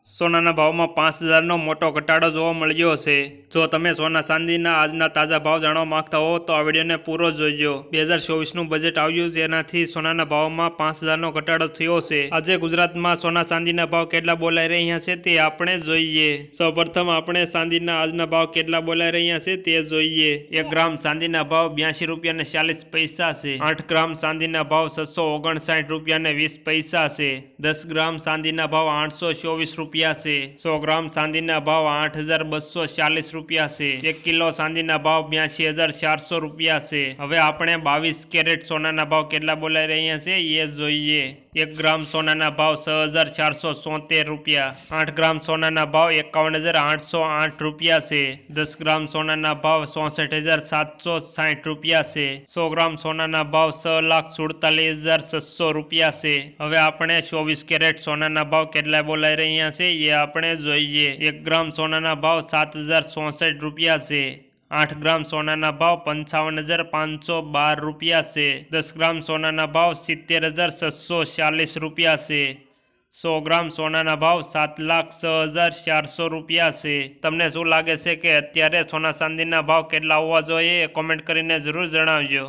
સોનાના ભાવમાં 5,000નો મોટો ઘટાડો જોવા મળ્યો છે। જો તમે સોના ચાંદીના આજના તાજા ભાવ જાણવા માંગતા હો તો આ વિડીયોને પૂરો જોજો। 2024નું બજેટ આવ્યું જેનાથી સોનાના ભાવમાં 5,000નો ઘટાડો થયો છે। આજે ગુજરાતમાં સોના ચાંદીના ભાવ કેટલા બોલાઈ રહ્યા છે તે આપણે જોઈએ। સૌપ્રથમ આપણે ચાંદીના આજના ભાવ કેટલા બોલાઈ રહ્યા છે તે જોઈએ। 1 ગ્રામ ચાંદીના ભાવ 82 રૂપિયા ને 40 પૈસા છે। 8 ગ્રામ ચાંદીના ભાવ 659 રૂપિયા ને 20 પૈસા છે। 10 ગ્રામ ચાંદીના ભાવ 824 રૂપિયા છે। 100 ગ્રામ ચાંદીના ભાવ 8,240 રૂપિયા છે। 1 કિલો ચાંદીના ભાવ 82,400 રૂપિયા છે। હવે આપણે 22 કેરેટ સોનાના ભાવ કેટલા બોલાઈ રહ્યા છે એ જોઈએ। 1 ગ્રામ સોનાના ભાવ 6,473 રૂપિયા। 8 ગ્રામ સોનાના ભાવ 51,808 રૂપિયા છે। 10 ગ્રામ સોનાના ભાવ 64,760 રૂપિયા છે। 100 ગ્રામ સોનાના ભાવ 6,47,600 રૂપિયા છે। હવે આપણે 24 કેરેટ સોનાના ભાવ કેટલા બોલાઈ રહ્યા છે એ આપણે જોઈએ। 1 ગ્રામ સોનાના ભાવ 7,064 રૂપિયા છે। 8 ગ્રામ સોનાના ભાવ 55,512 રૂપિયા છે। 10 ગ્રામ સોનાના ભાવ 70,640 રૂપિયા છે। 100 ગ્રામ સોનાના ભાવ 7,06,400 રૂપિયા છે। તમને શું લાગે છે કે અત્યારે સોના ચાંદીના ભાવ કેટલા હોવા જોઈએ એ કોમેન્ટ કરીને જરૂર જણાવજો।